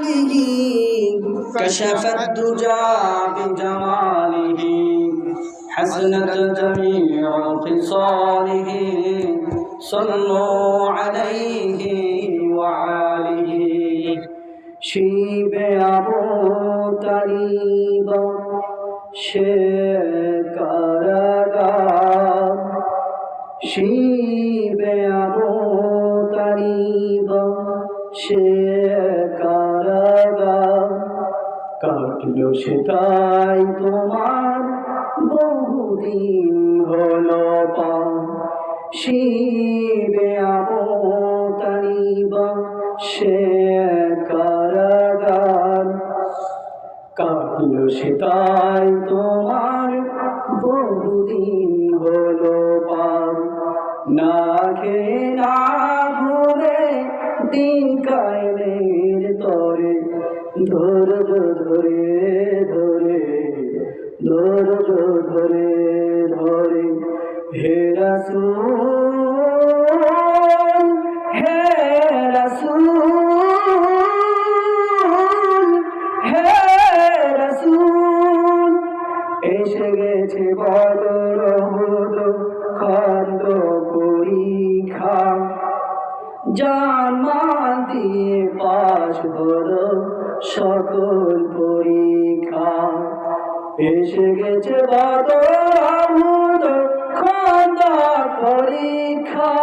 جماله كشف الدجى بجماله حسنت جميع خصاله صلوا عليه وآله شيب أبو طالب شكرغار شيب أبو طالب شكرغار কাটলো সেটাই তোমার বহুদিন হলো পা শিবে আবতারিবা সে কারাগার কাটলো সেটাই তোমার বহুদিন হলো পার না খেয়ে না ঘুরে দিন কায়েমের তরে ধৈর্য ধরে ধরে ধৈর্য ধরে ধরে হে রাসূল হে রাসূল হে রাসূল এসে গেছে বদর উহুদ খন্দ পরীক্ষা জান মাল দিয়ে পাশ হলো সকল পরীক্ষা এসে গেছে বদর উহুদ খন্দ পরীক্ষা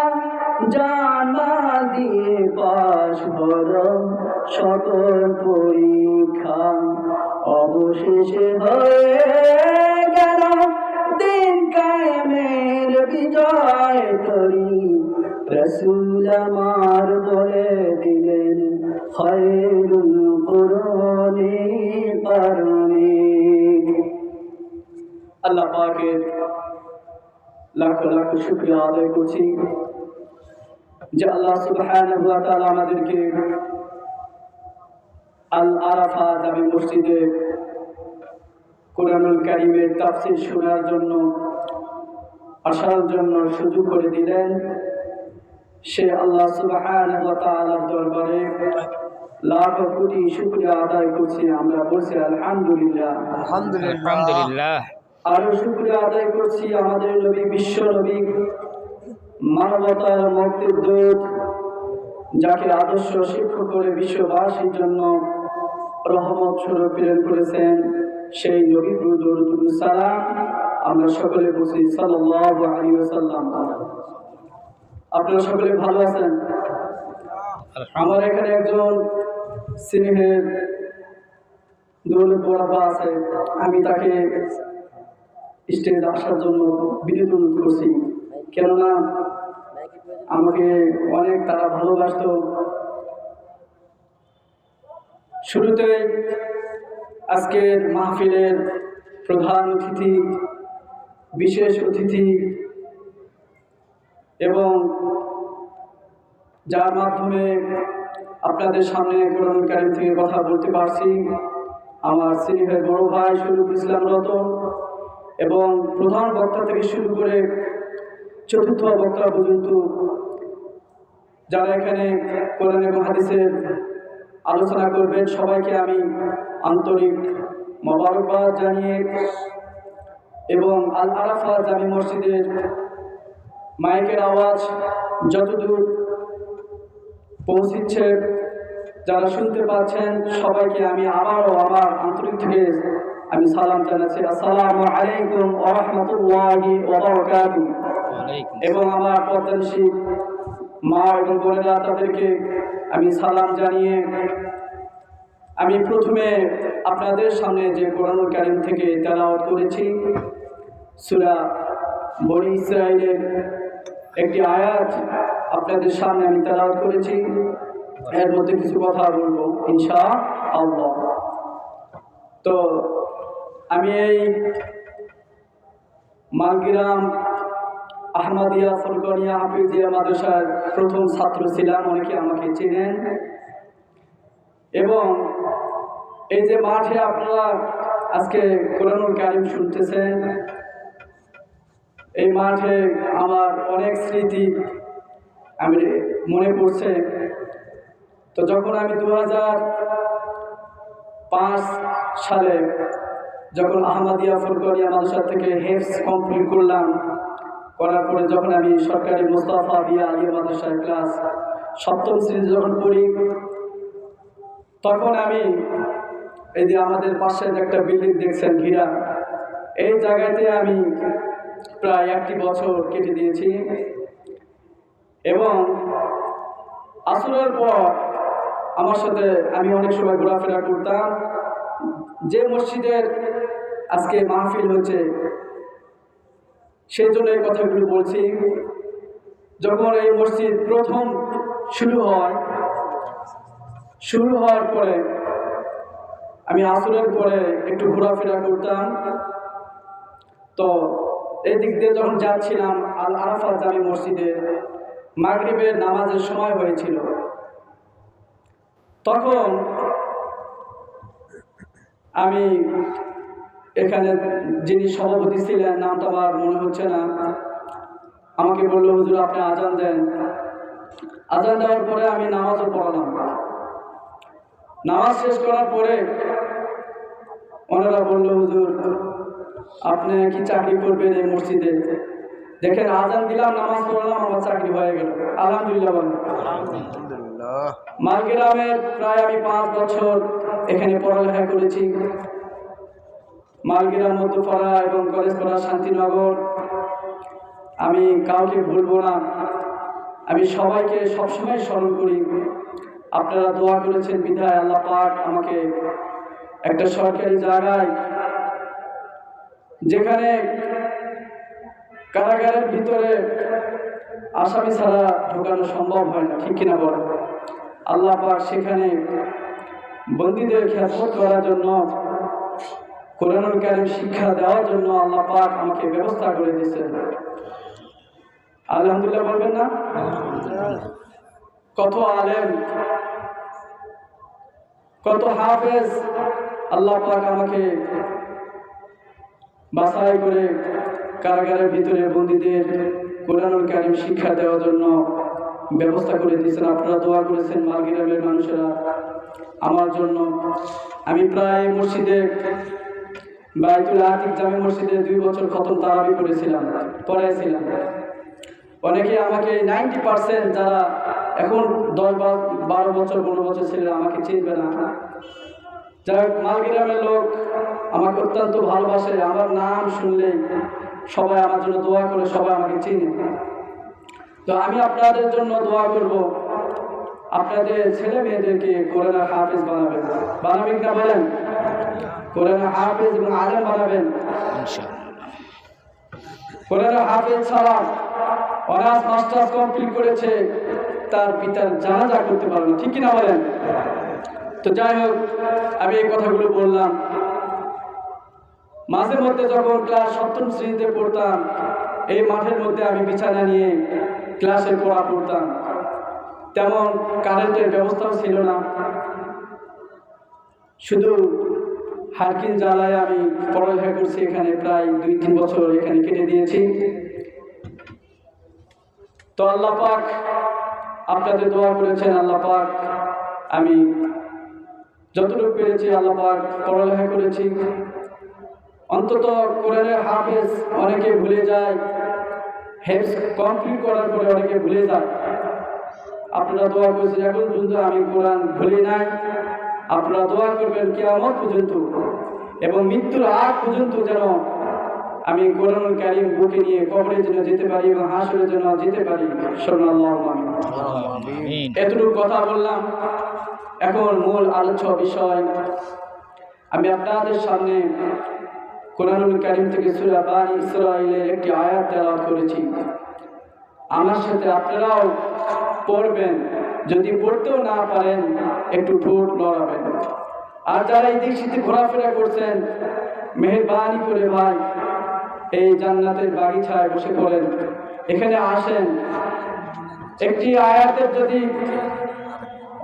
জান মাল দিয়ে পাশ হলো সকল পরীক্ষা অবশেষে হয়ে গেল দিন কায়েমের বিজয় তরি রাসূল আমার বলে দিলেন খায়রুল কুরআনি পারনি। আল্লাহ পাকের লাখ লাখ শুকরিয়া আদায় করছি যে আল্লাহ সুবহানাহু ওয়া তাআলা আমাদেরকে আল আরাফা জামে মসজিদে কোরআনুল কারীমের তাফসীর শোনার জন্য আসার জন্য সুযোগ করে দিলেন। সে আল্লাহ সুবহানাহু ওয়া তাআলার দরবারে লাখ কোটি শুকরিয়া আদায় করছি। আমরা বলছি আলহামদুলিল্লাহ আলহামদুলিল্লাহ। আরো শুকরিয়া আদায় করছি আমাদের নবী, বিশ্ব নবী, মানবতার মুক্তির দূত, যাকে আদর্শ শিক্ষক করে বিশ্ববাসীর জন্য রহমত স্বরূপ প্রেরণ করেছেন সেই নবী দরুদ সালাম আমরা সকলে বলছি সাল্লাল্লাহু আলাইহি ওয়াসাল্লাম। আপনারা সকলে ভালো আছেন? আমার এখানে একজন সিনিয়র দৌলত বড়াপা আছে, আমি তাকে স্টেজে আসার জন্য বিনীত অনুরোধ করছি, কেননা আমাকে অনেক তারা ভালোবাসত। শুরুতে আজকের মাহফিলের প্রধান অতিথি, বিশেষ অতিথি এবং যার মাধ্যমে আপনাদের সামনে কোরআনুল কারীম থেকে কথা বলতে পারছি, আমার সিনিয়র বড় ভাই শরীফ ইসলাম রতন, এবং প্রধান বক্তা থেকে শুরু করে চতুর্থ বক্তা পর্যন্ত যারা এখানে কোরআন এবং হাদিসের আলোচনা করবেন, সবাইকে আমি আন্তরিক মোবারকবাদ জানিয়ে এবং আল আরাফা জামে মসজিদের মাইকের আওয়াজ যতদূর পৌঁছচ্ছে, যারা শুনতে পাচ্ছেন, সবাইকে আমি আবারও আমার আন্তরিক থেকে আমি সালাম জানাচ্ছি। আসসালামু আলাইকুম ওয়া রাহমাতুল্লাহি ওয়া বারাকাতুহু। এবং আমার পর্দানিশী মা এবং বোনেরা, তাদেরকে আমি সালাম জানিয়ে আমি প্রথমে আপনাদের সামনে যে কোরআনুল কারীম থেকে তেলাওয়াত করেছি, সূরা বনী ইসরাঈলের একটি আয়াত আপনাদের সামনে আমি তেলাওয়াত করেছি, এর মধ্যে কিছু কথা বলবো ইনশাআল্লাহ। তো আমি এই মালগ্রাম আহমদিয়া ফুরকানিয়া হাফিজিয়া মাদ্রাসার প্রথম ছাত্র ছিলাম, অনেকে আমাকে চেনেন। এবং এই যে মাঠে আপনারা আজকে কোরআনুল কারীম শুনতেছেন, এই মাঠে আমার অনেক স্মৃতি আমি মনে পড়ছে। তো যখন আমি 2005 সালে যখন আহমদিয়া ফুরকানিয়া মাদ্রাসা থেকে হেফজ কমপ্লিট করলাম, করার পরে যখন আমি সরকারি মুস্তাফা বিয়া আলিয়া মাদ্রাসায় ক্লাস 7ম শ্রেণীতে যখন পড়ি, তখন আমি এই যে আমাদের পাশে যে একটা বিল্ডিং দেখছেন ঘিরা, এই জায়গাতে আমি প্রায় 1টি বছর কেটে দিয়েছি। এবং আসরের পর আমার সাথে আমি অনেক সময় ঘোরাফেরা করতাম। যে মসজিদের আজকে মাহফিল হচ্ছে সেই জন্য এই কথাগুলো বলছি। যখন এই মসজিদ প্রথম শুরু হওয়ার পরে আমি আসরের পরে একটু ঘোরাফেরা করতাম। তো এই দিক দিয়ে যখন যাচ্ছিলাম আল আরাফাত জামি মসজিদে মাগরিবের নামাজের সময় হয়েছিল, তখন আমি এখানে যিনি সভাপতি ছিলেন, নামটা আমার মনে হচ্ছে না, আমাকে বললো, হুজুর আপনি আজান দেন। আজান দেওয়ার পরে আমি নামাজও পড়ালাম। নামাজ শেষ করার পরে ওনারা বললো, হুজুর আপনি কি চাকরি করবেন এই মসজিদে? দেখেন, আজান দিলাম, নামাজ পড়লাম, আমার চাকরি হয়ে গেল। আলহামদুলিল্লাহ বলেন। মালগ্রামের প্রায় আমি 5 বছর এখানে পড়ালেখা করেছি। মালগ্রাম মধ্যপাড়া এবং কলেজপাড়া শান্তিনগর, আমি কাউকে ভুলবো না, আমি সবাইকে সবসময় স্মরণ করি। আপনারা দোয়া করেছেন বিধায় আল্লাহ পাক আমাকে একটা সরকারি জায়গায়, যেখানে কারাগারের ভিতরে আসামি ছাড়া ঢোকানো সম্ভব হয় না, ঠিক কিনা বলেন? আল্লাহ পাক সেখানে বন্দীদের খেদমত করার জন্য, কোরআনুল কারীম শিক্ষা দেওয়ার জন্য আল্লাহ পাক আমাকে ব্যবস্থা করে দিয়েছেন। আলহামদুলিল্লাহ বলবেন না? কত আলেম, কত হাফেজ আল্লাহ পাক আমাকে বাছাই করে কারাগারের ভিতরে বন্দীদের কোরআনুল কারীম শিক্ষা দেওয়ার জন্য ব্যবস্থা করে দিয়েছেন। আপনারা দোয়া করেছেন মালগ্রামের মানুষেরা আমার জন্য। আমি প্রায় মসজিদে বাইতুল আতিক জামে মসজিদে 2 বছর খতম তারাবি পড়াইছিলাম। অনেকে আমাকে 90% যারা এখন 10-12 বছর 15 বছর ছেলেরা আমাকে চিনবে না। যারা মালগ্রামের লোক আমাকে অত্যন্ত ভালোবাসে, আমার নাম শুনলেই সবাই আমার জন্য দোয়া করে, সবাই আমাকে চিনে। তো আমি আপনাদের জন্য দোয়া করব, আপনাদের ছেলে মেয়েদেরকে কোরআনের হাফেজ বানাবেন না বলেন? কোরআনের হাফেজ এবং আলেম বানাবেন। কোরআনের হাফেজ ছাড়া অনার্স মাস্টার্স কমপ্লিট করেছে, তার পিতার জানাজা করতে পারবে না, ঠিক কিনা বলেন? তো যাই হোক, আমি এই কথাগুলো বললাম। মাঝে মধ্যে যখন ক্লাস 7ম শ্রেণীতে পড়তাম, এই মাঠের মধ্যে আমি বিছানা নিয়ে ক্লাসে পড়া পড়তাম। তেমন কারেন্টের ব্যবস্থাও ছিল না, শুধু হারকিন জ্বালায় আমি পড়ালেখা করছি। এখানে প্রায় 2-3 বছর এখানে কেটে দিয়েছি। তো আল্লাহ পাক আপনাদের দোয়া করেছেন, আল্লাহ পাক আমি যতটুকু পেরেছি আল্লাহ পাক পড়ালেখা করেছি। অন্তত কোরআনের হাফেজ অনেকে ভুলে যায়, হেফজ কমপ্লিট করার পরে অনেকে ভুলে যায়। আপনারা দোয়া করেছেন, এখন পর্যন্ত আমি কোরআন ভুলি নাই। আপনারা দোয়া করবেন কিয়ামত পর্যন্ত এবং মৃত্যুর আগ পর্যন্ত যেন আমি কোরআনুল কারীম বুকে নিয়ে কবরে যেন যেতে পারি এবং হাসরের জন্য যেতে পারি। আল্লাহুম্মা আমিন। এতটুকু কথা বললাম। এখন মূল আলোচ্য বিষয়, আমি আপনাদের সামনে কোরআনুল কারীম থেকে সূরা বানী ইসরাঈলের একটি আয়াত তেলাওয়াত করেছি। আমার সাথে আপনারাও পড়বেন, যদি পড়তেও না পারেন একটু ঠোঁট লড়াবেন। আর যারা এই দিক সেদিক ঘোরাফেরা করছেন, মেহেরবানি করে ভাই এই জান্নাতের বাগিচায় বসে পড়েন, এখানে আসেন। একটি আয়াতের যদি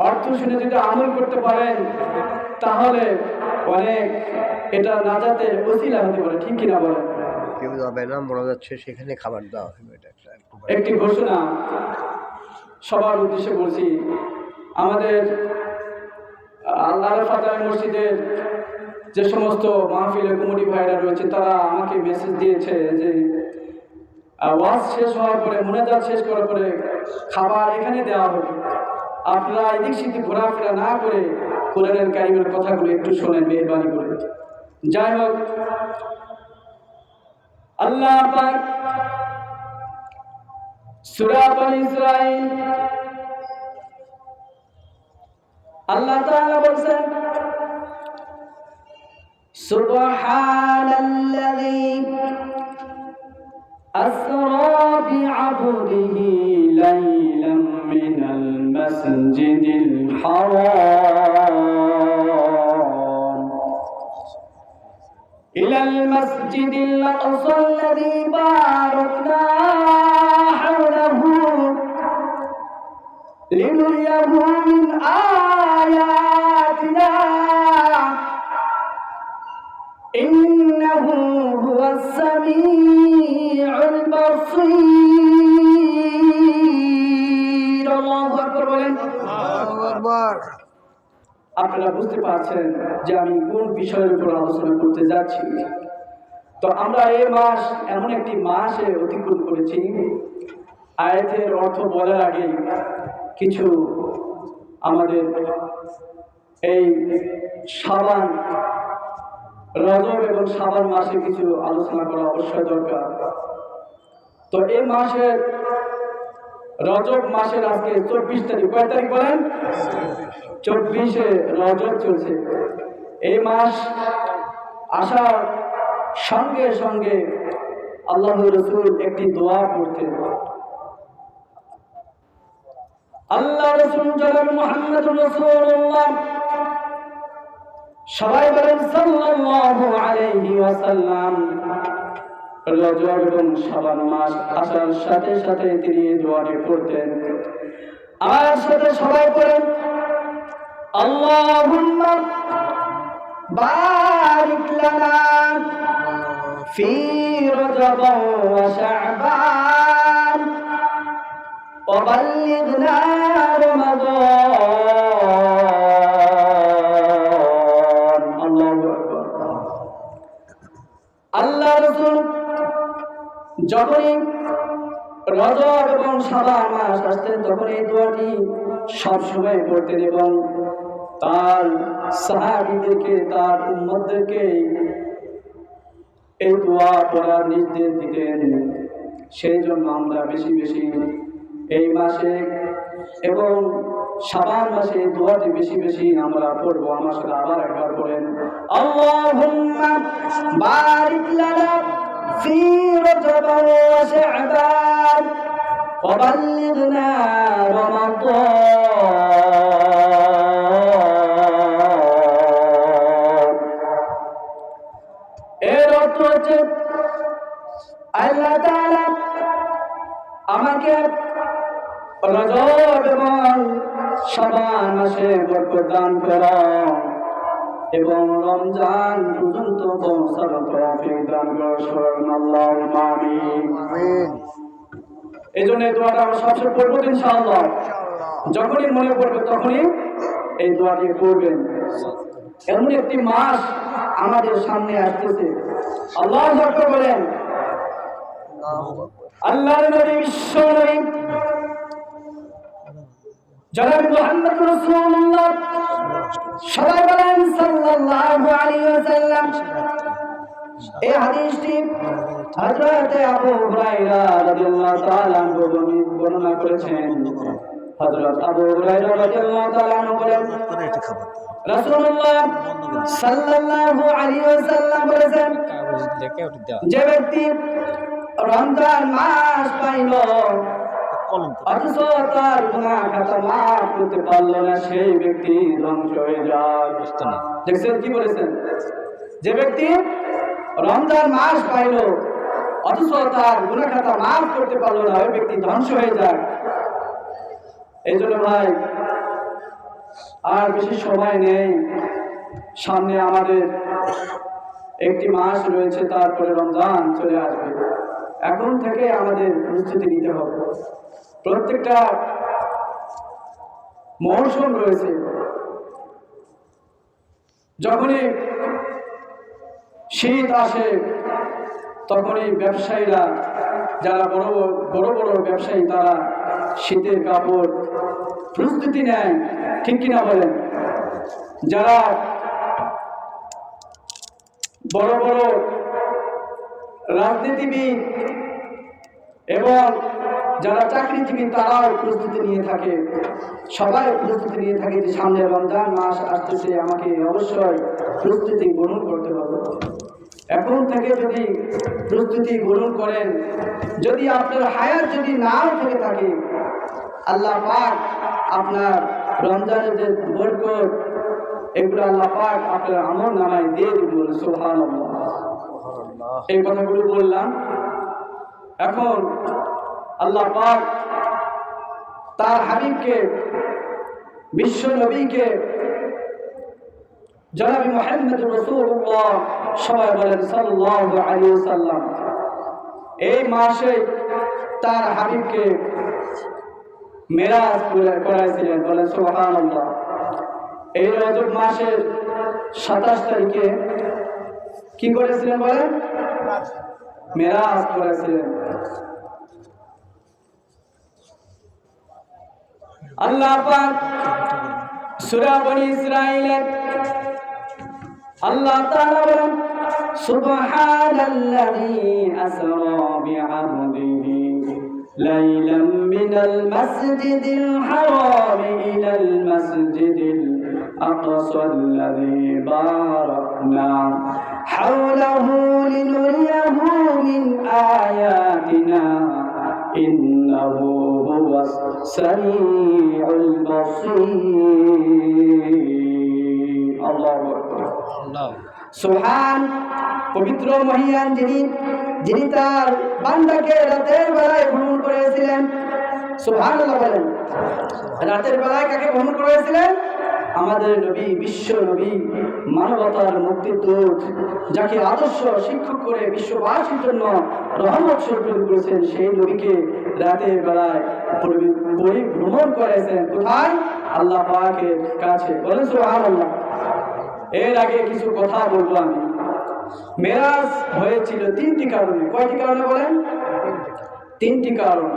অর্থ শুনে যদি আমল করতে পারেন, তাহলে অনেক এটা নাজাতের ওসিলা হতে পারে, ঠিক কিনা বলেন? কেউ যাবে না, মনে যাচ্ছে সেখানে খাবার দেওয়া হবে। একটি ঘোষণা সবার উদ্দেশ্যে বলছি, আমাদের আল্লাহর ফাজাইল মসজিদের যে সমস্ত মাহফিলের কমিটি ভাইরা রয়েছে তারা আমাকে মেসেজ দিয়েছে যে ওয়াজ শেষ হওয়ার পরে মুনাজাত শেষ করার পরে খাবার এখানে দেওয়া হবে, আপনারা এদিক সেদিক ঘোরাফেরা না করে কোরআনের কারিমের কথাগুলো একটু শোনেন মেহরবানি করে। যাই হোক, আল্লাহ পাক সূরা বনী ইসরাঈল আল্লাহ তাআলা বলেন, সুবহানাল্লাযী আসরা বিআবদিহি লাইলাম মিনাল মাসজিদিল হারাম ইলাল মাসজিদিল আকসা আল্লাযী বারাকনা হাওলাহু লিনুরিয়াহু মিন আয়াতিনা ইন্নাহু হুয়াস সামিউল বাসীর। আল্লাহু আকবার বলেন। আল্লাহু আকবার। আপনারা বুঝতে পারছেন যে আমি কোন বিষয়ের উপর আলোচনা করতে যাচ্ছি। তো আমরা এই মাস এমন একটি মাসে অতিক্রম করেছি, আয়াতের অর্থ বলার আগে কিছু আমাদের এই শাবান, রজব এবং শাবান মাসে কিছু আলোচনা করা অবশ্যই দরকার। তো এই মাসের রজব মাসের আজকে 24 তারিখ, কয় তারিখ বলেন? 24শে রজব চলছে। এই মাস আসার সঙ্গে সঙ্গে আল্লাহর রাসূল একটি দোয়া পড়তেন। আল্লাহ রাসূল জনাব মুহাম্মদুর রাসূলুল্লাহ, সবাই বলেন সাল্লাল্লাহু আলাইহি ওয়াসাল্লাম, রজব এবং শাবান মাস আসার সাথে সাথে তিনি দোয়াটি পড়তেন। আমার সাথে সবাই পড়েন, আল্লাহুম্মা বারিক লানা ফি রজব ওয়া শাবান ওয়া বাল্লিগনা রমাদান। আল্লাহু আকবার। আল্লাহ রাসূল যখনই রজব এবং শাবান মাস আসতেন তখন এই দোয়াটি সবসময় পড়তেন এবং তার সাহাবীদেরকে, তার উম্মতদেরকে এই দোয়া পড়ার নির্দেশ দিতেন। সেই জন্য আমরা বেশি বেশি এই মাসে এবং শাবান মাসে এই দোয়াটি বেশি বেশি আমরা পড়বো। আমার সাথে আবার একবার পড়েন, আল্লাহুম্মা বারিক লানা ফি রজব ওয়া শাবান ওয়া বাল্লিগনা রমাদান। এর অর্থ হচ্ছে আল্লাহ তাআলা আমাকে রজব এবং শাবান মাসে বরকত দান করো এবং রমজান পর্যন্ত পৌঁছার তৌফিক দান করো। আল্লাহুম্মা আমিন। আমিন। এই জন্য এই দোয়াটা আমরা সবসময় পড়বো ইনশাআল্লাহ। যখনই মনে পড়বে তখনই এই দোয়াটি পড়বেন। এমন একটি মাস আমাদের সামনে আসতেছে। আল্লাহু আকবার বলেন। আল্লাহর নবী, বিশ্ব নবী জনাব মুহাম্মদ রাসূলুল্লাহ, সবাই বলেন সাল্লাল্লাহু আলাইহি ওয়াসাল্লাম। এই হাদিসটি হযরত আবু হুরায়রা রাদিয়াল্লাহু তাআলা আনহু বর্ণনা করেছেন। হযরত আবু হুরায়রা রাদিয়াল্লাহু তাআলা আনহু বলেন, রাসূলুল্লাহ সাল্লাল্লাহু আলাইহি ওয়াসাল্লাম বলেছেন, যে ব্যক্তি রমজান মাস পাইল অথচ তার গুনাহ খাতা মাফ করতে পারল না, সেই ব্যক্তি ধ্বংস হয়ে যায়। দেখছেন কি বলেছেন? যে ব্যক্তি রমজান মাস পাইল অথচ তার গুনাহ খাতা মাফ করতে পারল না, ওই ব্যক্তি ধ্বংস হয়ে যায়। এই জন্য ভাই, আর বেশি সময় নেই, সামনে আমাদের একটি মাস রয়েছে, তারপরে রমজান চলে আসবে। এখন থেকে আমাদের প্রস্তুতি নিতে হবে। প্রত্যেকটা মৌসুম রয়েছে, যখনই শীত আসে তখনই ব্যবসায়ীরা, যারা বড় বড় ব্যবসায়ী, তারা শীতের কাপড় প্রস্তুতি নেয়, ঠিক কিনা বলেন? যারা বড় বড় রাজনীতিবিদ এবং যারা চাকরিজীবী তারাও প্রস্তুতি নিয়ে থাকে, সবাই প্রস্তুতি নিয়ে থাকে যে সামনে রমজান মাস আসতেছে, আমাকে অবশ্যই প্রস্তুতি গ্রহণ করতে হবে। এখন থেকে যদি প্রস্তুতি গ্রহণ করেন, যদি আপনার হায়াত যদি নাও থেকে থাকে, আল্লাহ পাক আপনার রমজানের যে বরকত, এগুলো আল্লাহ পাক আপনার আমল নামায় দিয়ে দিবেন। সুবহানাল্লাহ। এই কথাগুলো বললাম। এখন আল্লাহ পাক তার হাবিবকে, বিশ্ব নবীকে, জনাবি মুহাম্মদ রাসূলুল্লাহ, সবাই বলেন সাল্লাল্লাহু আলাইহি ওয়াসাল্লাম, এই মাসে তার হাবিবকে মেরাজ করাইছিলেন। বলেন সুবহানাল্লাহ। এই রজব মাসের 27 তারিখে কি করেছিলেন? বলেন, মেরাজ করেছিলেন। আল্লাহ পাক সূরা বনী ইসরাঈলের আল্লাহ তাআলা বলেন, সুবহানাল্লাযী আসরা বিআবদিহি লাইলাম মিনাল মাসজিদিল হারাম ইলাল মাসজিদিল আকসাল্লাযী বারাকনা হাওলাহু লিনুরিয়াহু মিন আয়াতিনা ইন্নাহু হুয়াস সামিউল বাসীর। আল্লাহু আকবার। সুবহান, পবিত্র মহিয়ান যিনি তার বান্দাকে রাতের বেলায় ভ্রমণ করেছিলেন। সুবহানাল্লাহ বলেন। রাতের বেলায় কাকে ভ্রমণ করেছিলেন? আমাদের নবী, বিশ্ব নবী, মানবতার মুক্তিদূত, যাকে আদর্শ শিক্ষক করে বিশ্ববাসীর জন্য রহমত স্বরূপ করেছেন, সেই নবীকে রাতের বেলায় ভ্রমণ করেছেন। কোথায়? আল্লাহ পাকের কাছে। বলেন সুবহানাল্লাহ। এর আগে কিছু কথা বলবো আমি। মেরাজ হয়েছিল 3টি কারণে। কয়টি কারণে বলেন? 3টি কারণ।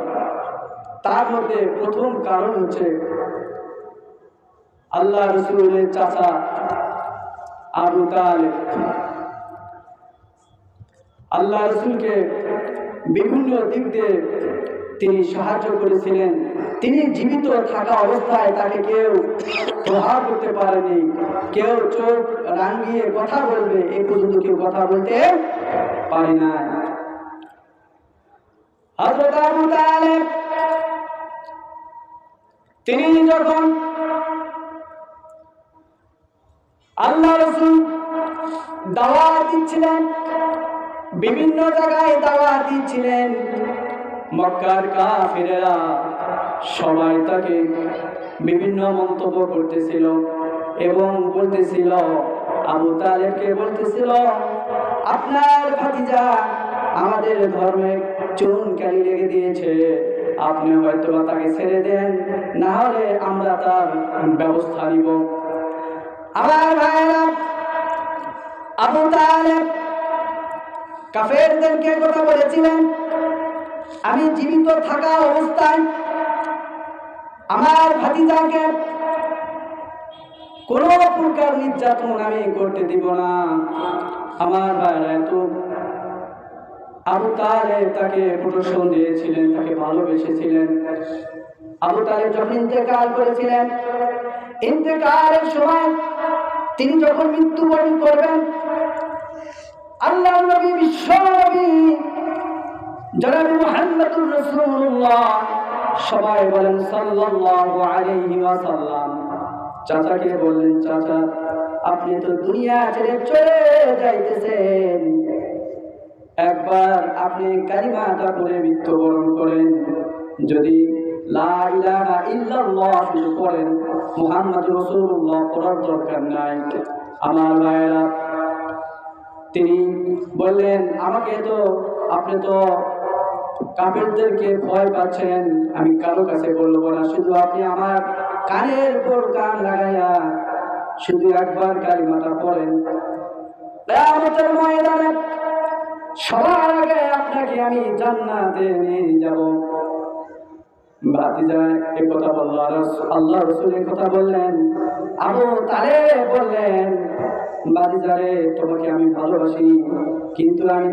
তার মধ্যে প্রথম কারণ হচ্ছে আল্লাহ রাসূলের চাচা আবু তালেব আল্লাহ রাসূলকে বিভিন্ন দিক দিয়ে তিনি সাহায্য করেছিলেন। তিনি জীবিত থাকা অবস্থায় তাকে কেউ প্রহার করতে পারেনি, কেউ চোখ রাঙিয়ে কথা বলবে এই পর্যন্ত কেউ কথা বলতে পারে না। হযরত আবু তালেব তিনি যখন আল্লাহ রাসূল দাওয়াত দিচ্ছিলেন, বিভিন্ন জায়গায় দাওয়াত দিচ্ছিলেন, মক্কার কাফিরেরা সবাই তাকে বিভিন্ন মন্তব্য করতেছিল এবং বলতেছিল, আবু তালেবকে বলতেছিল, আপনার ভাতিজা আমাদের ধর্মে চুনকালি লেগে দিয়েছে, আপনি হয়তো তাকে ছেড়ে দেন, না হলে আমরা তার ব্যবস্থা নিব। আমার ভাইয়েরা, আবু তালেব কাফেরদেরকে কথা বলেছিলেন, আমি জীবিত থাকা অবস্থায় আমার ভাতিজাকে কোন প্রকার নির্যাতন আমি করতে দিব না। আমার ভাইরা তো আবু তালেব তাকে প্রোটেকশন দিয়েছিলেন, তাকে ভালোবেসেছিলেন। আবু তালেব যখন ইন্তেকাল করেছিলেন, ইন্তেকালের সময় তিনি যখন মৃত্যুবরণ করবেন, আল্লাহর নবী, বিশ্ব নবী জনাবে মুহাম্মদুর রাসূলুল্লাহ, সবাই বলেন সাল্লাল্লাহু আলাইহি ওয়াসাল্লাম, চাচাকে বললেন, চাচা আপনি তো দুনিয়া ছেড়ে চলে যাইতেছেন, একবার আপনি কালিমাটা পড়ে মৃত্যুবরণ করেন। যদি লা ইলাহা ইল্লাল্লাহ শুধু পড়েন, মুহাম্মদুর রাসূলুল্লাহ পড়ার দরকার নাই। আমার ভাইয়েরা, তিনি বললেন, আমাকে তো আপনি তো কাফেরদেরকে ভয় পাচ্ছেন, আমি কারো কাছে বলবো না, শুধু আপনি আমার কানের উপর কান লাগাইয়া শুধু একবার কালিমাটা পড়েন, কিয়ামতের ময়দানে সবার আগে আপনাকে আমি জান্নাতে নিয়ে যাব। ভাতিজা এই কথা বলল, আল্লাহ রাসূল এই কথা বললেন। আবু তালেব বললেন, ভাতিজা রে, তোমাকে আমি ভালোবাসি, কিন্তু আমি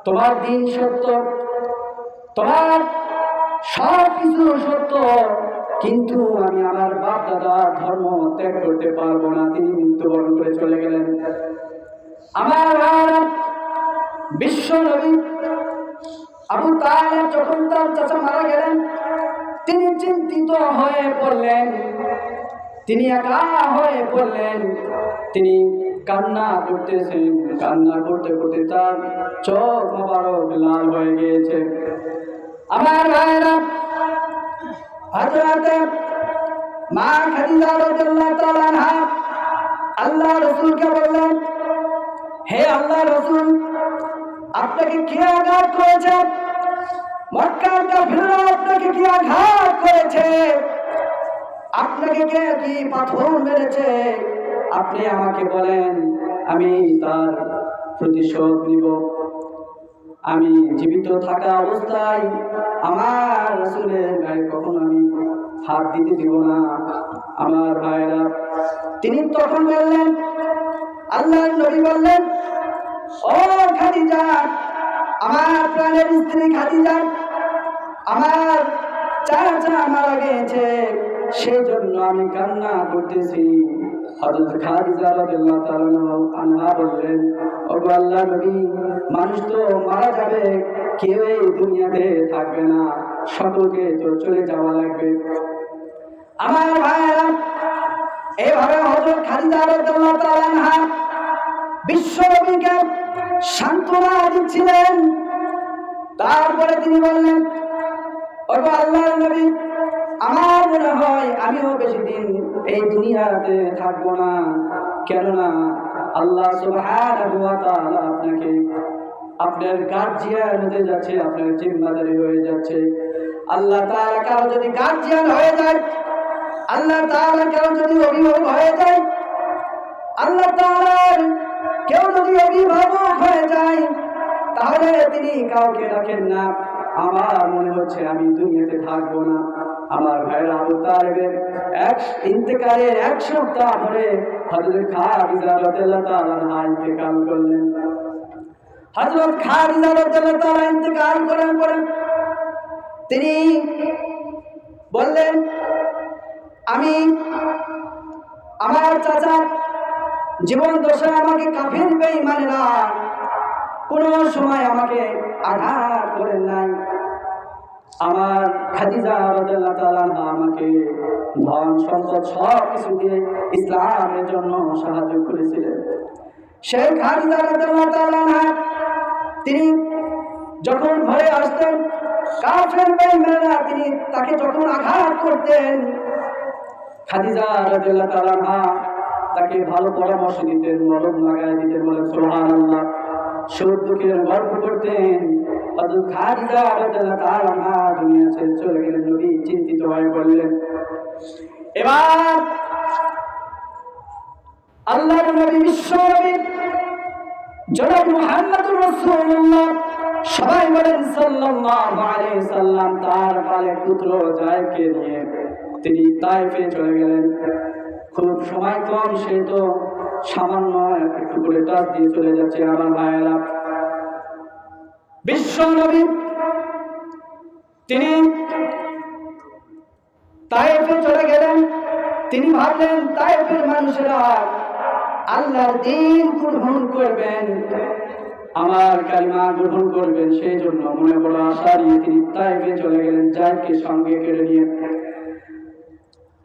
তোমার দিন সত্য, তোমার সব কিছু সত্য, কিন্তু আমি আমার বাপ দাদার ধর্ম ত্যাগ করতে পারবো না। তিনি মৃত্যুবরণ করে চলে গেলেন। আমার বিশ্ব নবী আবু তালেব যখন তার চাচা মারা গেলেন, তিনি চিন্তিত হয়ে পড়লেন, তিনি একা হয়ে পড়লেন, তিনি কান্না করতেছেন। কান্না করতে করতে তার চোখ মোবারক লাল হয়ে গিয়েছে। আমার ভাইরা, হযরত মা খাদিজা রাদিয়াল্লাহু তাআলা আনহা আল্লাহ রাসূলকে বললেন, হে আল্লাহ রাসূল, আপনাকে কে আঘাত করেছে? মক্কার কাফিররা আপনাকে কি আঘাত করেছে? আপনাকে কে কি পাথর মেরেছে? আপনি আমাকে বলেন, আমি তার প্রতিশোধ নিব। আমি জীবিত থাকা অবস্থায় আমার রাসূলের গায়ে কখনো আমি হাত দিতে দিব না। আমার ভাইরা, তিনি তখন বললেন, আল্লাহর নবী বললেন, ও খাদিজা, আমার প্রাণের স্ত্রী খাদিজা, আমার চাচা মারা গেছে, সেজন্য আমি কান্না করতেছি। হযরত খাদিজা রাদিয়াল্লাহু তাআলা আনহা বললেন, ও আল্লাহর নবী, মানুষ তো মারা যাবে, কেউ এই দুনিয়াতে থাকবে না, সকলকে তো চলে যাওয়া লাগবে। আমার ভাইয়েরা, এইভাবে হযরত খাদিজা রাদিয়াল্লাহু তাআলা আনহা বিশ্ব নবীকে সান্ত্বনা দিচ্ছিলেন। তারপরে তিনি বললেন, ও আল্লাহর নবী, আমার মনে হয় আমিও বেশি দিন এই দুনিয়াতে থাকবো না, কেননা আল্লাহ সুবহানাহু ওয়া তাআলা আপনাকে আপনার গার্জিয়ান হতে যাচ্ছে, আপনার জিম্মাদারি হয়ে যাচ্ছে। আল্লাহ তাআলা কারো যদি গার্জিয়ান হয়ে যায়, আল্লাহ তাআলা কারো যদি অভিভাবক হয়ে যায়, আল্লাহ তাআলার কেউ যদি অভিভাবক হয়ে যায়, তাহলে তিনি কাউকে রাখেন না। আমার মনে হচ্ছে আমি দুনিয়াতে থাকবো না। আমার ভাইরা, আবু তালেবের ইন্তেকালের 1 সপ্তাহ পরে হযরত খাদিজা রাদিয়াল্লাহু তাআলা আনহা ইন্তেকাল করলেন। হযরত খাদিজা রাদিয়াল্লাহু তাআলা ইন্তেকাল করার পরে তিনি বললেন, আমি আমার চাচা জীবন দশায় আমাকে কাফির বেঈমানেরা কোন সময় আমাকে আঘাত করেন নাই। আমার খাদিজা রাদিয়াল্লাহু তাআলা আনহা আমাকে ধন সম্পদ সব কিছু দিয়ে ইসলামের জন্য সাহায্য করেছিলেন। সেই খাদিজা রাদিয়াল্লাহু তাআলা আনহা তিনি যখন ঘরে আসতেন, কাফের বেঈমানেরা তিনি তাকে যখন আঘাত করতেন, খাদিজা রাদিয়াল্লাহু তাআলা আনহা তাকে ভালো পরামর্শ দিতেন, মলম লাগায় দিতেন, বলেন সুবহানাল্লাহ। সুখ দুঃখের গল্প করতেন। হযরত খাদিজা রাদিয়াল্লাহু তাআলা আনহা দুনিয়া ছেড়ে চলে গেলেন। নবী চিন্তিত হয়ে পড়লেন। এবার আল্লাহর নবী, বিশ্ব নবী জনাব মুহাম্মদুর রাসূলুল্লাহ, সবাই বলেন সাল্লাল্লাহু আলাইহি সাল্লাম, তার পালে পুত্র যায়কে নিয়ে তিনি তায়েফে চলে গেলেন। খুব সময় কম, সে তো সামান্য একটু করে টাচ দিয়ে চলে যাচ্ছে। আমার ভাইয়েরা, বিশ্ব নবী তিনি তায়েফে চলে গেলেন। তিনি ভাবলেন তায়েফের মানুষেরা আল্লাহর দ্বীন গ্রহণ করবেন, আমার কালিমা গ্রহণ করবেন, সেই জন্য মনে বড় আশা নিয়ে তিনি তায়েফে চলে গেলেন, যাকে সঙ্গে কেড়ে নিয়ে।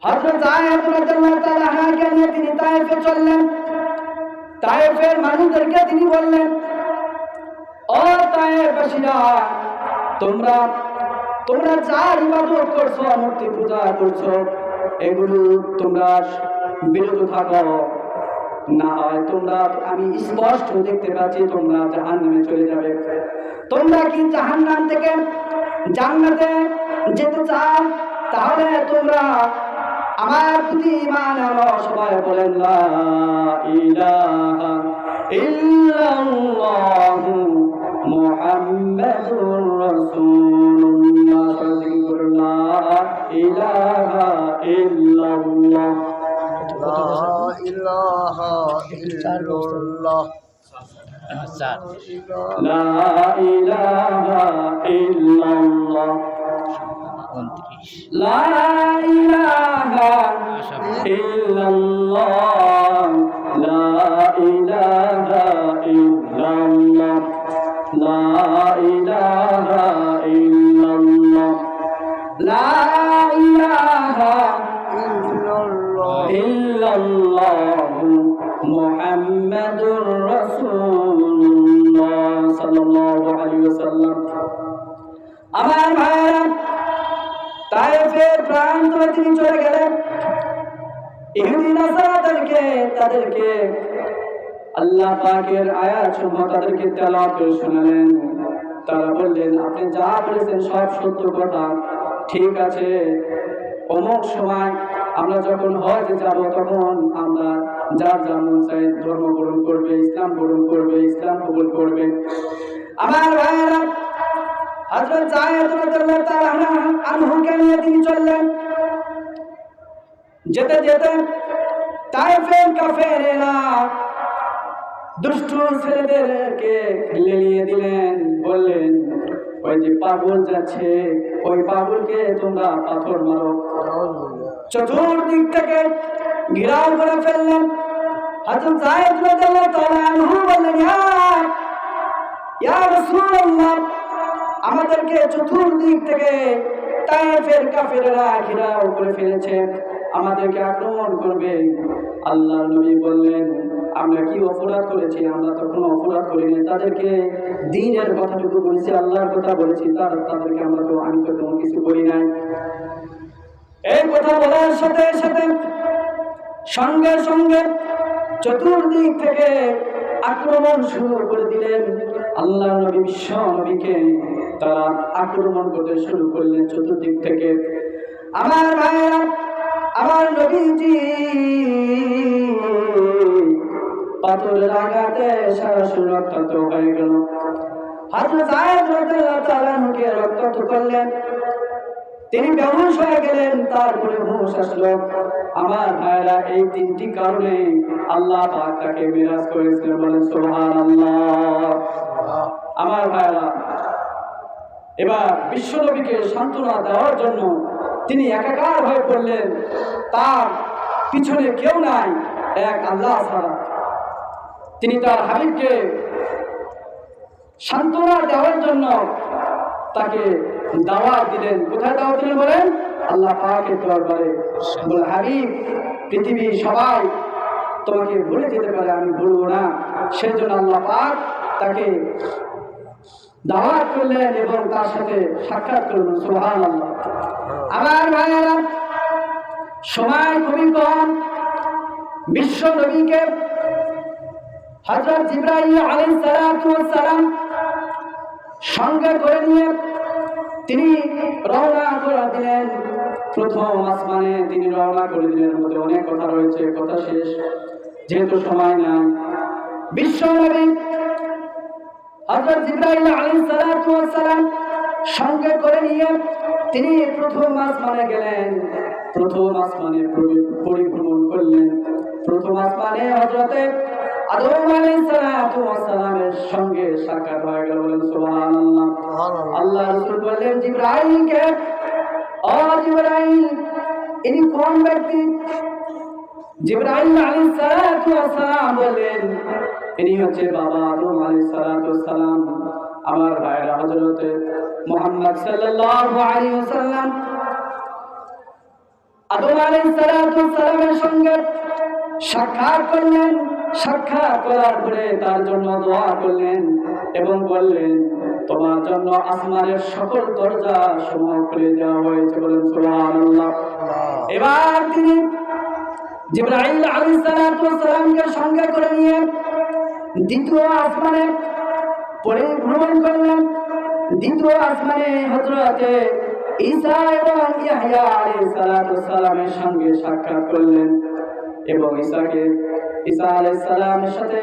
হযরত আয়েশা রাদিয়াল্লাহু তাআলা আনহাকে নিয়ে তিনি তায়েফে চললেন। তায়েফের মানুষদেরকে তিনি বললেন, ও তায়েফবাসীরা, তোমরা যার ইবাদত করছো, মূর্তি পূজা করছো, এগুলো তোমরা বিরত থাকো, না হয় তোমরা, আমি স্পষ্ট দেখতে পাচ্ছি তোমরা জাহান্নামে চলে যাবে। তোমরা কি জাহান্নাম থেকে জান্নাতে যেতে চাও? তাহলে তোমরা আমার প্রতি ঈমান আনো সবাই বলেন লা ইলাহা ইল্লাল্লাহু মুহাম্মাদুর রাসূলুল্লাহ লা ইলাহা ইল্লাল্লাহ লা ইলাহা ইল্লাল্লাহ লা ইলাহা ইল্লাল্লাহ লা ইলাহা ইল্লাল্লাহ লা ইলাহা ইল্লাল্লাহ লা ইলাহা ইল্লাল্লাহ লা ইলাহা ইল্লাল্লাহ মুহাম্মাদুর রাসূলুল্লাহ সাল্লাল্লাহু আলাইহি ওয়াসাল্লাম। আমার ভাইরা তায়েফের প্রান্তরে তিনি চলে গেলেন। ইহুদি নাসারাদেরকে তাদেরকে আল্লাহ পাকের আয়াতসমূহ তাদেরকে তেলাওয়াত করে শোনালেন। তারা বললেন, আপনি যা বলেছেন সব সত্য কথা, ঠিক আছে, অমুক সময় আমরা যখন হজে যাব তখন আমরা যার যেমন চাই ধর্ম গ্রহণ করবে, ইসলাম গ্রহণ করবে, ইসলাম কবুল করবে। আমার ভাইয়েরা হযরত যায়েদ রাদিয়াল্লাহু তাআলা আনহুকে নিয়ে তিনি চললেন। যেতে যেতে তায়েফের কাফেরেরা দুষ্ট ছেলেদেরকে লেলিয়ে দিলেন, বললেন, ওই যে পাগল যাচ্ছে ওই পাগলকে তোমরা পাথর মারো। চতুর্দিক থেকে ঘেরাও করে ফেললেন। হযরত যায়েদ রাদিয়াল্লাহু তাআলা আনহু বললেন, ইয়া রাসূলুল্লাহ, আমাদেরকে চতুর্দিক থেকে তায়েফের কাফেররা ঘেরাও করে ফেলেছে, আমাদেরকে আক্রমণ করবে। আল্লাহর নবী বললেন, আমরা কি অপরাধ করেছি? আমরা তো কোনো অপরাধ করিনি, তাদেরকে দ্বীনের কথাটুকু বলেছি, আল্লাহর কথা বলেছি, তাদেরকে আমি তো কোনো কিছু করি নাই। এই কথা বলার সাথে সাথে সঙ্গে সঙ্গে চতুর্দিক থেকে আক্রমণ শুরু করে দিলেন। আল্লাহ নবী বিশ্ব নবীকে তারা আক্রমণ করতে শুরু করলেন চতুর্দিক থেকে। আমার ভাইরা, আমার নবীজি পাথরের আঘাতে সারা শরীর রক্তাক্ত হয়ে গেল। হযরত যায়েদ রাদিয়াল্লাহু তাআলা আনহুকে রক্তাক্ত করলেন, তিনি বেহুশ হয়ে গেলেন, তারপরে হুঁশ আসলো। আমার ভাইরা, এই তিনটি কারণে আল্লাহ পাক তাকে মিরাজ করেছিলেন, বলেন সুবহানাল্লাহ। আমার ভাইরা, এবার বিশ্ব নবীকে সান্ত্বনা দেওয়ার জন্য তিনি একাকার হয়ে পড়লেন, তার পিছনে কেউ নাই এক আল্লাহ ছাড়া। তিনি তার হাবিবকে সান্ত্বনা দেওয়ার জন্য তাকে দাওয়াত দিলেন। কোথায় দাওয়াত দিলেন বলেন? আল্লাহ পাকের দরবারে। বলে, হাবিব, পৃথিবীর সবাই তোমাকে ভুলে যেতে পারে, আমি ভুলবো না। সেজন্য আল্লাহ পাক তাকে দাওয়াত করলেন এবং তার সাথে সাক্ষাৎ করলেন। সুবহানাল্লাহ। আমার ভাইয়েরা, সময় খুবই কম। বিশ্ব নবীকে হযরত জিবরাইল আলাইহিস সালাতু ওয়াস সালাম সঙ্গে করে নিয়ে তিনি রওনা করে দিলেন। প্রথম আসমানে তিনি রওনা করে দিলেন। মধ্যে অনেক কথা রয়েছে, কথা শেষ যেহেতু সময় নাই। বিশ্ব নবী হযরত জিবরাইল আলাইহিস সালাতু ওয়াস সালাম সঙ্গে করে নিয়ে তিনি প্রথম আসমানে গেলেন। প্রথম আসমানে পরিভ্রমণ করলেন। প্রথম আসমানে হযরতে আদম আলাইহিস সালাতু ওয়াস সালামের সঙ্গে সাক্ষাৎ হয়ে গেল। বলেন সুবহানাল্লাহ। আল্লাহ রাসূল বললেন জিবরাইলকে, ও জিবরাইল, ইনি কোন ব্যক্তি? জিবরাইল আলাইহিস সালাতু ওয়াস সালাম বললেন, ইনি হচ্ছে বাবা আদম আলাইহিস সালাতু ওয়াস সালাম। আমার ভাইরা, হযরতে মুহাম্মদ সাল্লাল্লাহু আলাইহি ওয়াসাল্লাম আদম আলাইহিস সালাতু ওয়াস সালামের সঙ্গে সাক্ষাৎ করলেন। সাক্ষাৎ করার পরে তার জন্য দোয়া করলেন এবং বললেন, তোমার জন্য আসমানের সকল দরজা সমূহ খুলে দেওয়া হয়েছে। বলেন সুবহানাল্লাহ। এবার তিনি জিবরাইল আলাইহিস সালাতু ওয়াস সালামকে সঙ্গে করে নিয়ে দ্বিতীয় আসমানে পরিভ্রমণ করলেন। দ্বিতীয় আসমানে হযরতে ঈসা এবং ইয়াহইয়া আলাইহিস সালামের সঙ্গে সাক্ষাৎ করলেন এবং ঈসা আলাইহিস সালামের সাথে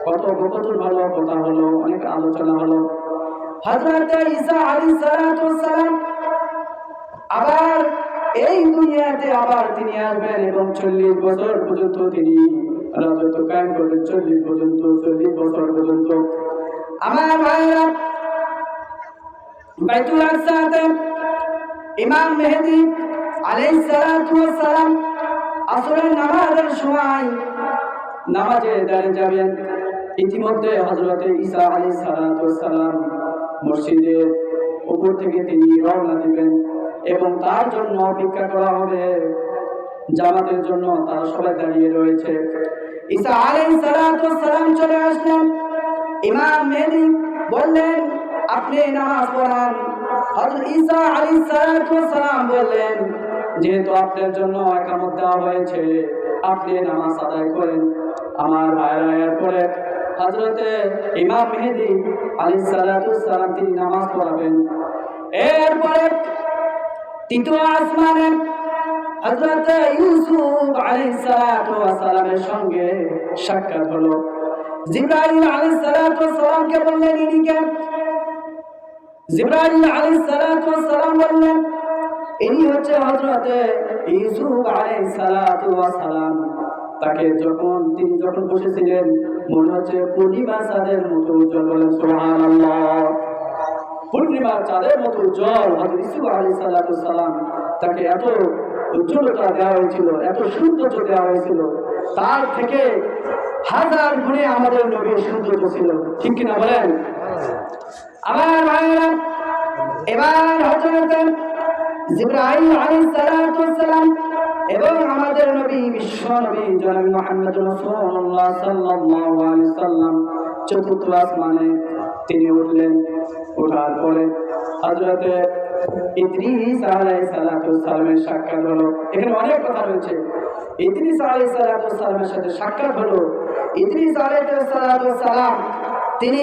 কথোপকথন হলো, কথা হলো, অনেক আলোচনা হলো। হযরত ঈসা আলাইহিস সালাম আবার এই দুনিয়াতে আবার তিনি আসবেন এবং 40 বছর পর্যন্ত তিনি রাজত্ব কায়েম করবেন। 40 বছর পর্যন্ত। আমার ভাইরা, বাইতুল আকসাতে ইমাম মেহেদী আলাইহিস সালাম আসরের নামাজের সময় নামাজে দাঁড়িয়ে যাবেন। ইতিমধ্যে হযরত ঈসা আলাইহিস সালাম মসজিদের উপর থেকে তিনি রওনা দিবেন এবং তার জন্য অপেক্ষা করা হবে। জামাতের জন্য তারা সবাই দাঁড়িয়ে রয়েছে। ঈসা আলাইহিস সালাম চলে আসলেন। ইমাম মেহেদী বললেন, আপনি নামাজ পড়ান। হযরত ঈসা আলাইহিস সালাম বললেন, যেহেতু আপনার জন্য ইকামত দেওয়া হয়েছে, আপনি নামাজ আদায় করেন। আমার ভাইরা, এরপরে হযরত ইমাম মেহেদী আলাইহিস সালাম তিনি নামাজ পড়াবেন। এরপরে তৃতীয় আসমানে হযরত ইউসুফ আলাইহিস সালামের সঙ্গে সাক্ষাৎ হলো। জিবরাইল আলাইহিস সালামকে বললেন, ইনি কে? জিবরাইল আলাইহিস সালাম বললেন, ইনি হচ্ছে হযরত ইউসুফ আলাইহিস সালাম। তাকে তিনি যখন বসেছিলেন মনে হচ্ছে পূর্ণিমা চাঁদের মতো উজ্জ্বল। বলেন সুবহানাল্লাহ। পূর্ণিমা চাঁদের মতো উজ্জ্বল হযরত ইউসুফ আলাইহিস সালাম, তাকে এত উজ্জ্বলতা দেওয়া হয়েছিল, এত সৌন্দর্য দেওয়া হয়েছিল, তার থেকে 1000 গুণে আমাদের নবীর সৌন্দর্য ছিল। ঠিক কিনা বলেন? আমার ভাইরা, এবার হযরত জিবরাইল আলাইহিস সালাম এবং আমাদের নবী বিশ্ব নবী জনাব মুহাম্মদ রাসূলুল্লাহ সাল্লাল্লাহু আলাইহি সাল্লাম চতুর্থ আসমানে তিনি উঠলেন। ওঠার পরে হযরত ইদ্রিস আলাইহিস সালামের সাক্ষাৎ হলো। এখানে অনেক কথা রয়েছে। ইদ্রিস আলাইহিস সালামের সাথে সাক্ষাৎ হলো। ইদ্রিস আলাইহিস সালাম তিনি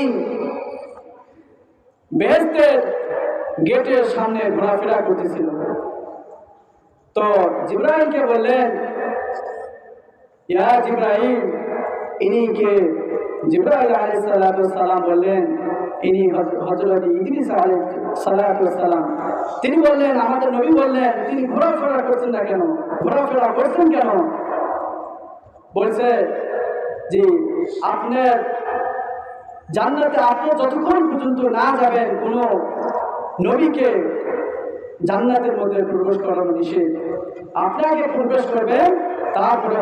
বেহেশতের গেটের সামনে ঘোরাফেরা করতেছিল। তো জিবরাইলকে বললেন, ইয়া জিবরাইল, ইনি কে? জিবরাইল আলাইহিস সালাম বললেন, ইনি হযরত ইদ্রিস আলাইহিস সালাম। তিনি বললেন, আমাদের নবী বললেন, তিনি ঘোরাফেরা করছেন না কেন? ঘোরাফেরা করছেন কেন? বলছে যে আপনার জান্নাতে আপনি যতক্ষণ পর্যন্ত না যাবেন, কোন নবীকে জান্নাতের মধ্যে প্রবেশ করানো নিষেধ। আপনাকে প্রবেশ করবেন, তারপরে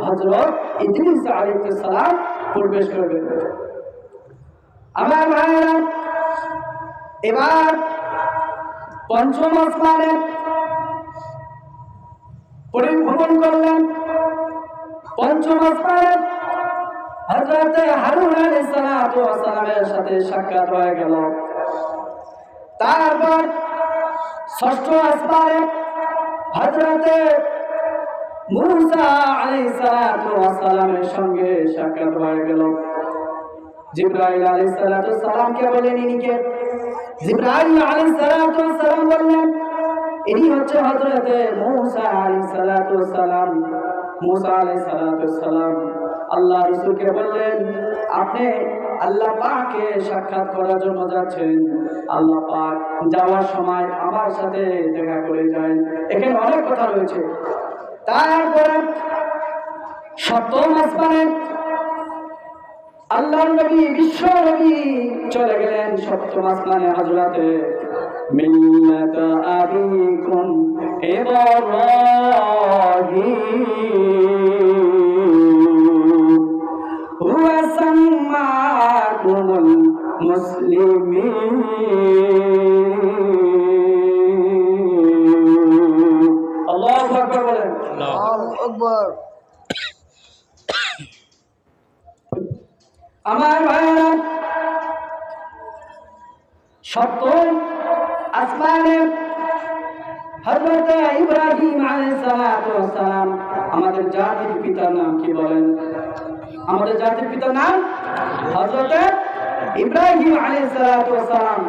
হযরত ইদ্রিস আলাইহিস সালাম প্রবেশ করবেন। আমার ভাইরা, এবার পঞ্চম আসমানে পরিভ্রমণ করলেন। পঞ্চম আসমানে হযরত হারুন আলাইহিস সালামের সাথে সাক্ষাৎ হয়ে গেল। তারপর ষষ্ঠ আসমানে হযরত মূসা আলাইহিস সালামের সঙ্গে সাক্ষাৎ হয়ে গেল। জিবরাইল আলাইহিস সালামকে বললেন, ইনি কে? জিবরাইল আলাইহিস সালাম বললেন, ইনি হচ্ছে হযরত মূসা আলাইহিস সালাম। মূসা আলাইহিস সালাম আল্লাহ রাসূলকে বললেন, আপনি আল্লাহ পাককে সাক্ষাৎ করার জন্য যাচ্ছেন, আল্লাহ পাক যাওয়ার সময় আমার সাথে দেখা করে যান। এখানে অনেক কথা রয়েছে। তারপরে সপ্তম আসমানে আল্লাহর নবী বিশ্ব নবী চলে গেলেন। সপ্তম আসমানে হযরতে মিল্লাত আবিকুম ইব্রাহিম হুয়া সাম্মাকুমুল মুসলিমিন। আল্লাহু আকবার বলেন। আল্লাহু আকবার। আমার ভাইরা, সপ্তম আসমানে হযরত ইব্রাহিম আলাইহিস সালাম, আমাদের জাতির পিতার নাম কি বলেন? আমাদের জাতির পিতার নাম হযরত ইব্রাহিম আলাইহিস সালাম।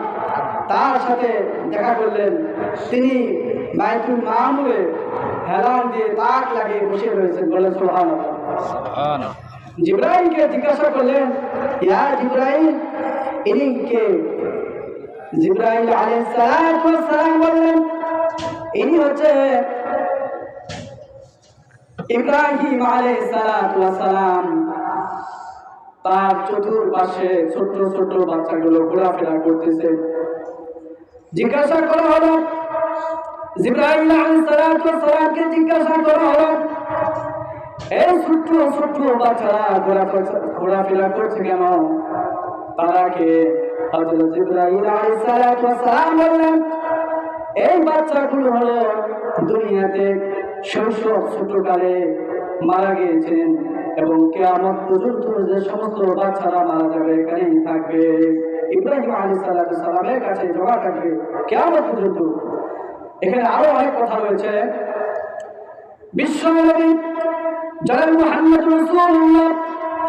তার সাথে দেখা করলেন। তিনি বাইতুল মামুরে হেলান দিয়ে তাক লাগিয়ে বসে রয়েছেন। বলেন সুবহানাল্লাহ। সুবহানাল্লাহ। জিবরাইলকে জিজ্ঞাসা করলেন, ইয়া জিবরাইল, ইনি কে? জিবরাইল আলাইহিস সালাম বললেন, ইনি হচ্ছে ইব্রাহিম আলাইহিস সালাম। তার চতুর্পাশে ছোট ছোট বাচ্চাগুলো ঘোরাফেরা করতেছে। জিজ্ঞাসা করা হলো, জিবরাইল আলাইহিস সালামকে জিজ্ঞাসা করা হলো, এই ছোট ছোট বাচ্চারা ঘোরাফেরা করছে কেন? তারা কে? হযরত জিবরাইল আলাইহিস সালাম বললেন, এই বাচ্চাগুলো হলো দুনিয়াতে শৈশব ছোটকালে মারা গিয়েছেন এবং কিয়ামত পর্যন্ত যে সমস্ত বাচ্চারা মারা যাবে এখানেই থাকবে। ইব্রাহিম আলাইহিস সালামের কাছে জমা থাকবে কিয়ামত পর্যন্ত। এখানে আরো অনেক কথা রয়েছে। বিশ্বনবী জনাব মুহাম্মদ রাসূলুল্লাহ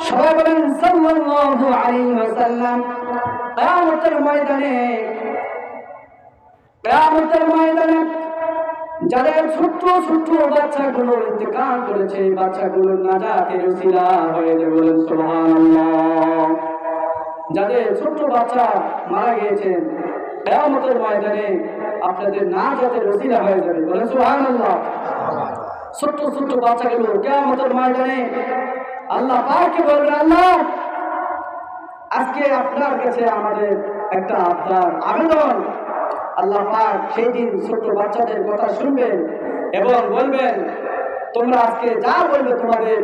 সবাই বলেন সাল্লাল্লাহু আলাইহি ওয়াসাল্লাম কিয়ামতের ময়দানে যাদের ছোট্ট ছোট্ট বাচ্চাগুলো ইন্তেকাল করেছে, বাচ্চাগুলোর নাজাতের উসিলা হয়ে যাবে। বলেন সুবহানাল্লাহ। যাদের ছোট্ট বাচ্চা মারা গিয়েছেন কিয়ামতের ময়দানে আপনাদের নাজাতের উসিলা হয়ে যাবে। বলেন সুবহানাল্লাহ। ছোট্ট ছোট্ট বাচ্চাগুলো কিয়ামতের ময়দানে আল্লাহ পাককে বলবেন, আল্লাহ আজকে আপনার কাছে আমাদের একটা আবেদন। আল্লাহ পাক সেই দিন ছোট্ট বাচ্চাদের কথা শুনবেন এবং বলবেন, তোমরা আজকে যা বলবে তোমাদের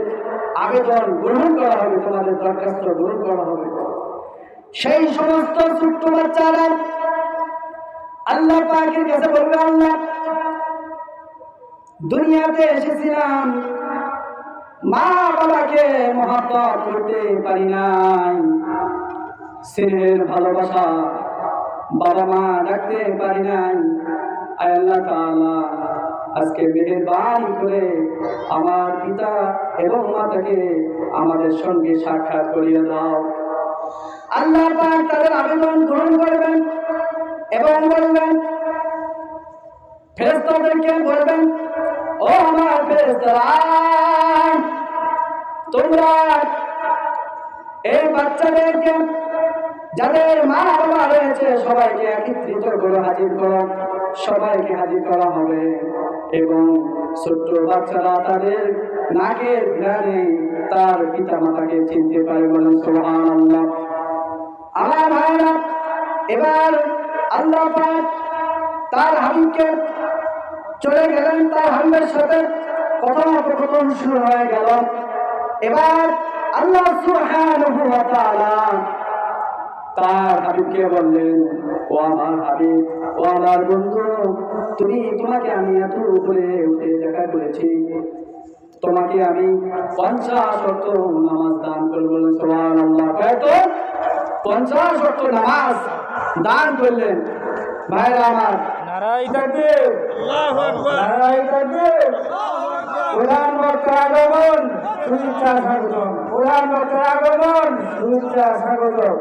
আবেদন গ্রহণ করা হবে, তোমাদের দরখাস্ত গ্রহণ করা হবে। সেই সমস্ত ছোট্ট বাচ্চারা আল্লাহ পাকের কাছে বলবে, আল্লাহ দুনিয়াতে এসেছিলাম, মা বাবাকে মহব্বত করতে পারি নাই, স্নেহের ভালোবাসা বাবা মা রাখতে পারি নাই। আয় আল্লাহ তাআলা আজকে মেহেরবানি করে আমার পিতা এবং মাতাকে আমাদের সঙ্গে সাক্ষাৎ করিয়ে দাও। আল্লাহ পাক তাদের আবেদন গ্রহণ করবেন এবং বলবেন, ফেরেশতাদেরকে বলবেন, ও আমার ফেরেশতারা, তোমরা এই বাচ্চাদেরকে যাদের মা বাবা রয়েছে সবাইকে একত্রিত করে হাজির করো। সবাইকে হাজির করা হবে এবং ছোট্ট বাচ্চারা তাদের নাকের ঘ্রাণে তার পিতা মাতাকে চিনতে পারে। বলেন সুবহানাল্লাহ। আমার ভাইরা, এবার আল্লাহ পাক তার হাবিবকে চলে গেলেন, তার হাবিবের সাথে কথোপকথন শুরু হয়ে গেল। এবার আল্লাহ সুবহানাহু ওয়া তাআলা তার হাবিবকে বললেন, ও আমার হাবিব, ও আমার বন্ধু, তোমাকে আমি এত উপরে উঠে দেখা করেছি, তোমাকে আমি 50 ওয়াক্ত নামাজ দান করব। সুবহানাল্লাহ। কয়তো 50 ওয়াক্ত নামাজ দান করলেন। ভাইরা আমার, নারায়ে তাকবীর, আল্লাহু আকবার, নারায়ে তাকবীর। কোরআন বক্তার আগমন, শুভেচ্ছা স্বাগতম। কোরআন বক্তার আগমন, শুভেচ্ছা স্বাগতম।